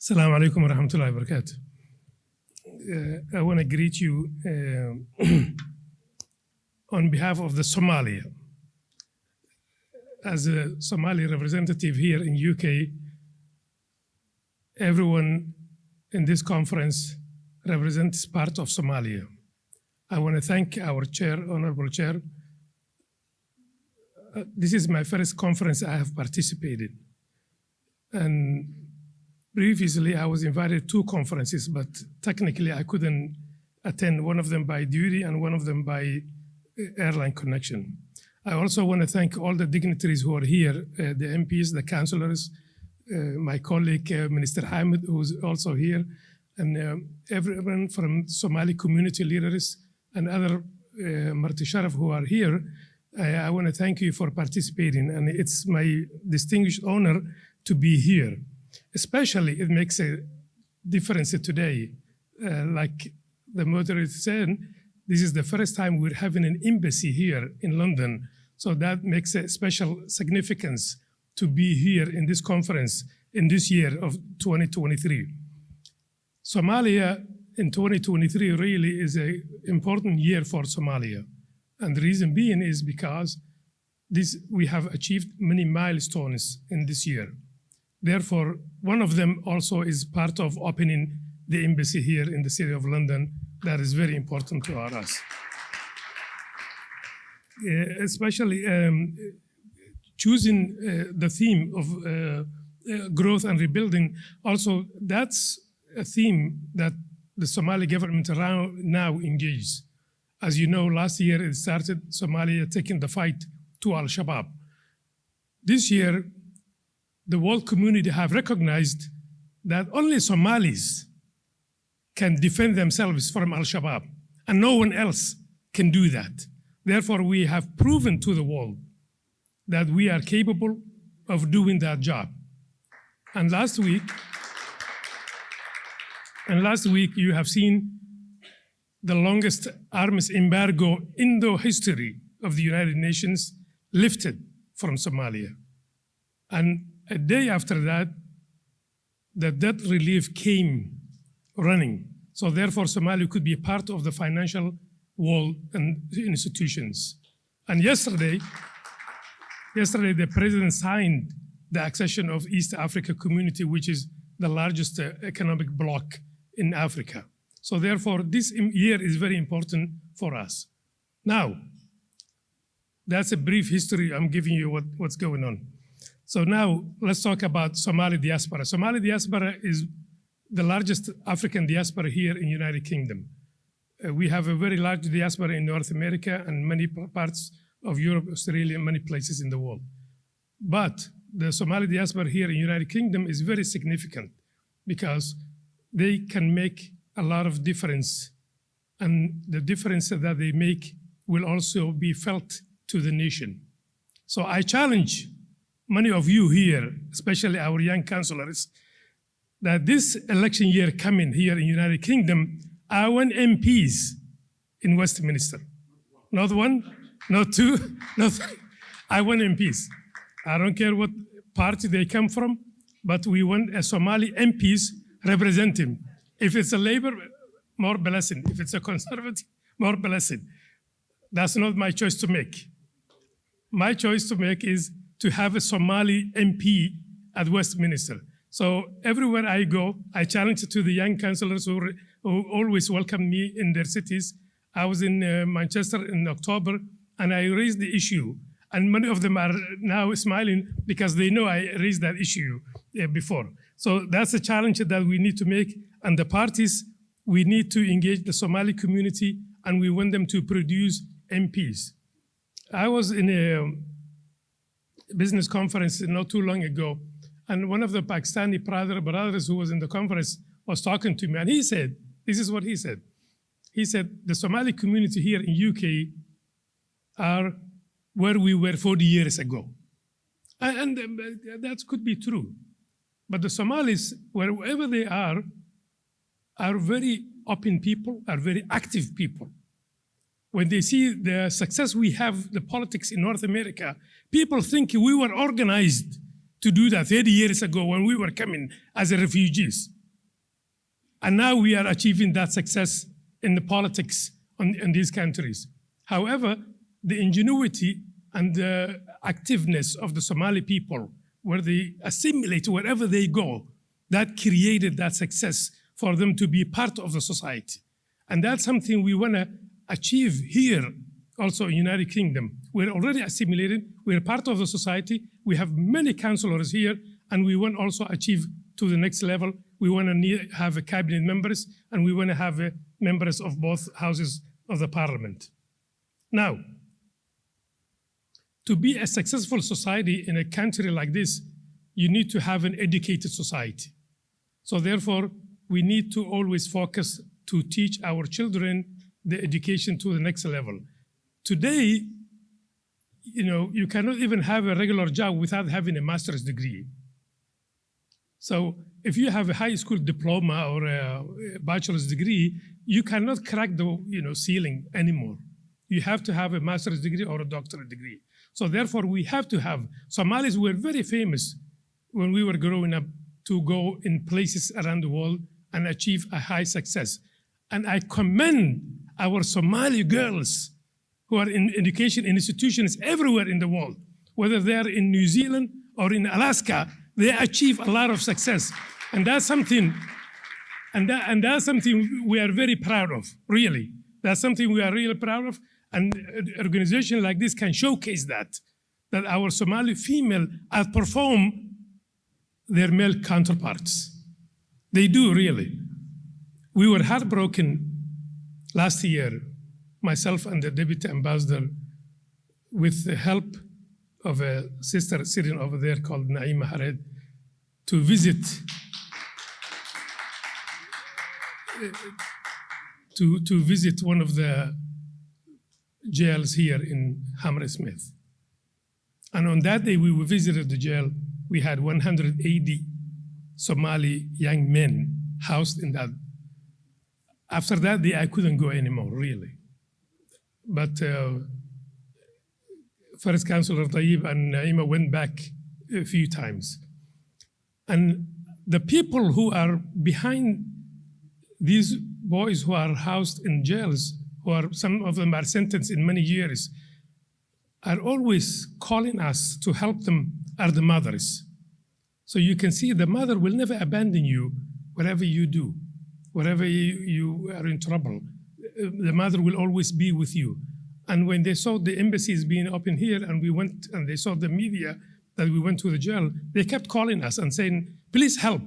Assalamu alaikum wa rahmatullahi wa barakatuh. I want to greet you on behalf of the Somalia. As a Somali representative here in UK, everyone in this conference represents part of Somalia. I want to thank our chair, honorable chair. This is my first conference I have participated. And previously, I was invited to 2 conferences, but technically I couldn't attend, one of them by duty and one of them by airline connection. I also want to thank all the dignitaries who are here, the MPs, the councillors, my colleague, Minister Hamid, who's also here, and everyone from Somali community leaders and other Marti Sharaf who are here. I want to thank you for participating, and it's my distinguished honor to be here. Especially, it makes a difference today. Like the moderator said, this is the first time we're having an embassy here in London. So that makes a special significance to be here in this conference in this year of 2023. Somalia in 2023 really is an important year for Somalia. And the reason being is because we have achieved many milestones in this year. Therefore, one of them also is part of opening the embassy here in the city of London. That is very important to us. Especially choosing the theme of growth and rebuilding. Also, that's a theme that the Somali government around now engages. As you know, last year it started Somalia taking the fight to Al-Shabaab. This year, the world community have recognized that only Somalis can defend themselves from Al-Shabaab, and no one else can do that. Therefore, we have proven to the world that we are capable of doing that job. And last week, you have seen the longest arms embargo in the history of the United Nations lifted from Somalia. And a day after that, the debt relief came running. So therefore, Somalia could be a part of the financial world and institutions. And yesterday, the president signed the accession of East Africa Community, which is the largest economic bloc in Africa. So therefore, this year is very important for us. Now, that's a brief history. I'm giving you what's going on. So now let's talk about Somali diaspora. Somali diaspora is the largest African diaspora here in the United Kingdom. We have a very large diaspora in North America and many parts of Europe, Australia, and many places in the world. But the Somali diaspora here in the United Kingdom is very significant because they can make a lot of difference, and the difference that they make will also be felt to the nation. So I challenge many of you here, especially our young councillors, that this election year coming here in the United Kingdom, I want MPs in Westminster. Not 1, not 2, not 3. I want MPs. I don't care what party they come from, but we want a Somali MPs representing. If it's a Labour, more blessing. If it's a Conservative, more blessing. That's not my choice to make. My choice to make is to have a Somali MP at Westminster. So everywhere I go, I challenge to the young councillors who always welcome me in their cities. I was in Manchester in October, and I raised the issue. And many of them are now smiling because they know I raised that issue before. So that's a challenge that we need to make. And the parties, we need to engage the Somali community, and we want them to produce MPs. I was in a business conference not too long ago, and one of the Pakistani brothers who was in the conference was talking to me, and he said, this is what he said. He said, the Somali community here in UK are where we were 40 years ago. And that could be true. But the Somalis, wherever they are very open people, are very active people. When they see the success we have, the politics in North America, people think we were organized to do that 30 years ago when we were coming as refugees. And now we are achieving that success in the politics in these countries. However, the ingenuity and the activeness of the Somali people, where they assimilate wherever they go, that created that success for them to be part of the society. And that's something we want to achieve here also in United Kingdom. We're already assimilated, we're part of the society, we have many councillors here, and we want also achieve to the next level. We want to have a cabinet members, and we want to have members of both houses of the parliament. Now, to be a successful society in a country like this, you need to have an educated society. So therefore, we need to always focus to teach our children the education to the next level. Today, you cannot even have a regular job without having a master's degree. So if you have a high school diploma or a bachelor's degree, you cannot crack the ceiling anymore. You have to have a master's degree or a doctorate degree. So therefore, we have to have, Somalis were very famous when we were growing up to go in places around the world and achieve a high success. And I commend our Somali girls who are in education institutions everywhere in the world, whether they're in New Zealand or in Alaska, they achieve a lot of success. And that's something, that's something we are very proud of, really. That's something we are really proud of. And an organization like this can showcase that our Somali female outperform their male counterparts. They do, really. We were heartbroken last year, myself and the Deputy Ambassador, with the help of a sister sitting over there called Naima Hared, to visit to visit one of the jails here in Hammersmith. And on that day we visited the jail, we had 180 Somali young men housed in that. After that day, I couldn't go anymore, really. But First Councillor Tayyib and Naima went back a few times. And the people who are behind these boys who are housed in jails, some of them are sentenced in many years, are always calling us to help them, are the mothers. So you can see the mother will never abandon you whatever you do, wherever you are in trouble. The mother will always be with you. And when they saw the embassies being open here and we went and they saw the media that we went to the jail, they kept calling us and saying, please help.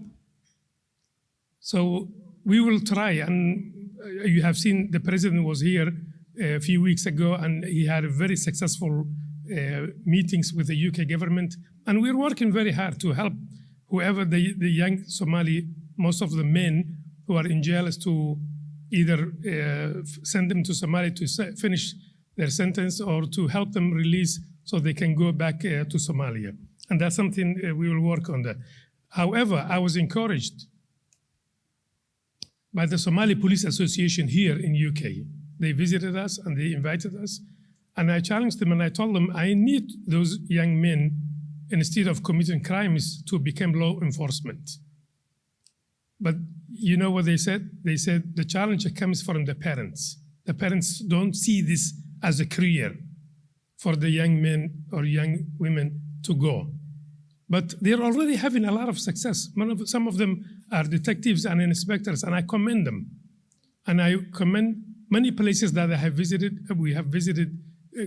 So we will try. And you have seen the president was here a few weeks ago and he had a very successful meetings with the UK government. And we're working very hard to help whoever the young Somali, most of the men who are in jails, to either send them to Somalia to finish their sentence or to help them release so they can go back to Somalia. And that's something we will work on that. However, I was encouraged by the Somali Police Association here in UK. They visited us and they invited us. And I challenged them and I told them, I need those young men, instead of committing crimes, to become law enforcement. But you know what they said? They said the challenge comes from the parents. The parents don't see this as a career for the young men or young women to go. But they're already having a lot of success. Some of them are detectives and inspectors, and I commend them. And I commend many places that I have visited. We have visited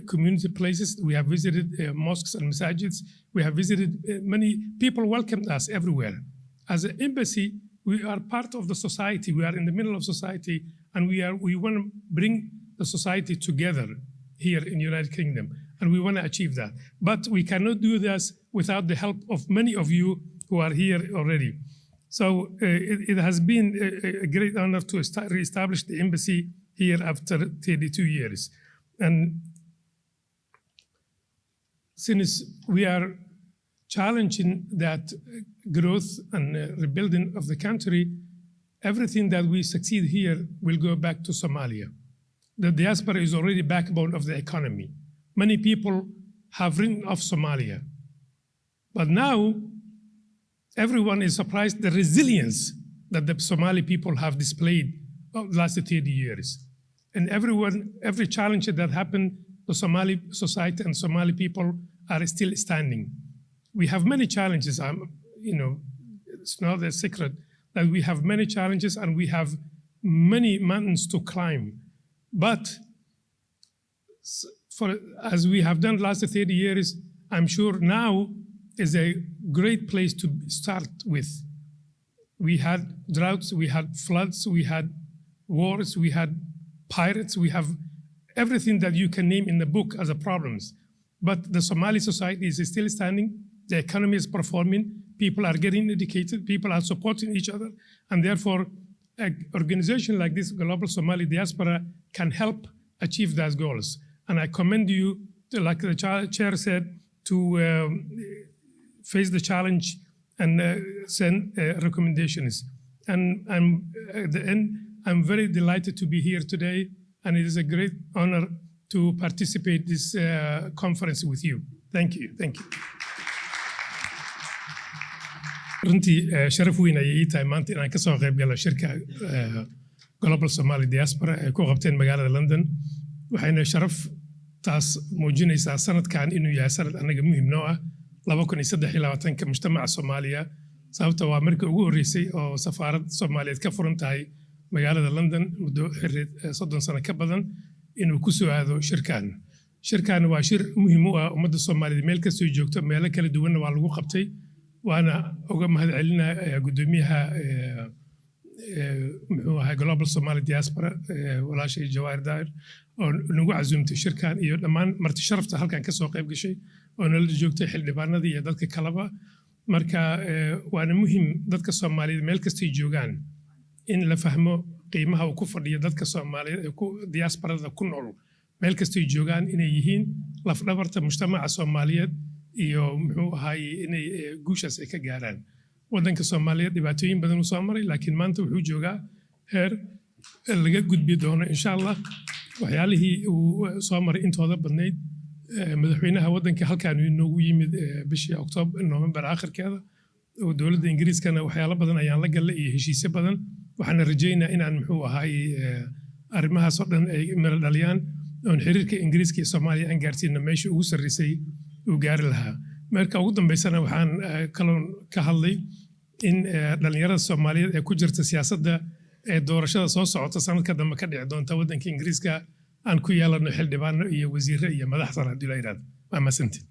community places. We have visited mosques and masajids. We have visited many people welcomed us everywhere. As an embassy, we are part of the society. We are in the middle of society, and we want to bring the society together here in the United Kingdom, and we want to achieve that. But we cannot do this without the help of many of you who are here already. So it has been a great honor to reestablish the embassy here after 32 years. And since we are challenging that growth and rebuilding of the country, everything that we succeed here will go back to Somalia. The diaspora is already backbone of the economy. Many people have written off Somalia. But now, everyone is surprised the resilience that the Somali people have displayed over the last 30 years. And every challenge that happened, the Somali society and Somali people are still standing. We have many challenges. It's not a secret that we have many challenges and we have many mountains to climb. But as we have done the last 30 years, I'm sure now is a great place to start with. We had droughts, we had floods, we had wars, we had pirates, we have everything that you can name in the book as a problems. But the Somali society is still standing, the economy is performing, people are getting educated, people are supporting each other, and therefore an organization like this, Global Somali Diaspora, can help achieve those goals. And I commend you, like the chair said, to face the challenge and send recommendations. And at the end, I'm very delighted to be here today, and it is a great honor to participate in this conference with you. Thank you. Thank you. runtii sharaf weyn ayay ii tahay maanta inaan ka soo qayb galo shirka Global Somali Diaspora ee ku qabteen magaalada London. waxayna sharaf taas muujinaysaa sanadkan inuu yahay sanad anaga muhiim noo ah 2023 mujtamaca Soomaaliya sababta waa markii ugu horeysay oo safaarad Soomaaliyeed ka furan tahay magaalada London muddo 30 sano ka badan inuu ku soo aado shirkan waa shir muhiim u ah ummadda Soomaaliyeed meel kasta oo joogto meelo kala duwan waa lagu qabtay waana uga mahadcelinayaa gudoomiyaha Global Somali Diaspora walaashay Jawaar Daahir oo nagu casuumtay shirkan iyo dhammaan marti sharafta halkan ka soo qayb gashay oo nala joogtay xildhibaanada iyo dadka kaleba marka waana muhiim dadka Soomaaliyeed meel kasta ay joogaan in la fahmo qiimaha uu ku fadhiyo dadka Soomaaliyeed ee ku diasporada ku nool meel kasta ay joogaan inay yihiin laf dhabarta mujtamaca Soomaaliyeed iyo inay guushaas ay ka gaaraan waddanka Soomaaliyeed dhibaatooyin badan u soo maray laakiin maanta wuxuu joogaa heer laga gudbi doono insha Allah waxyaalihii uu soo maray intooda badnayd madaxweynaha waddanka halkaan inoogu yimid bishii Oktoobar November aakhirkeeda oo dowladda Ingiriiskana waxyaalo badan ayaan la galay iyo heshiisyo badan waxaan rajaynayaa inaan arrimahaas oo dhan ay meel dhaliyaan oo xiriirka Ingiriiska iyo Soomaaliya aan gaarsiino meesha ugu sarreysay uu gaari lahaa marka ugu dambeysana waxaan kaloon ka hadlay in dhalinyarada Soomaaliyeed ee ku jirta siyaasadda ee doorashada soo socota sanadka dambe ka dhici doonta waddanka Ingiriiska aan ku yeelano xildhibaano iyo wasiirro iyo madax sare haddii la yiraahdo waa mahadsantiin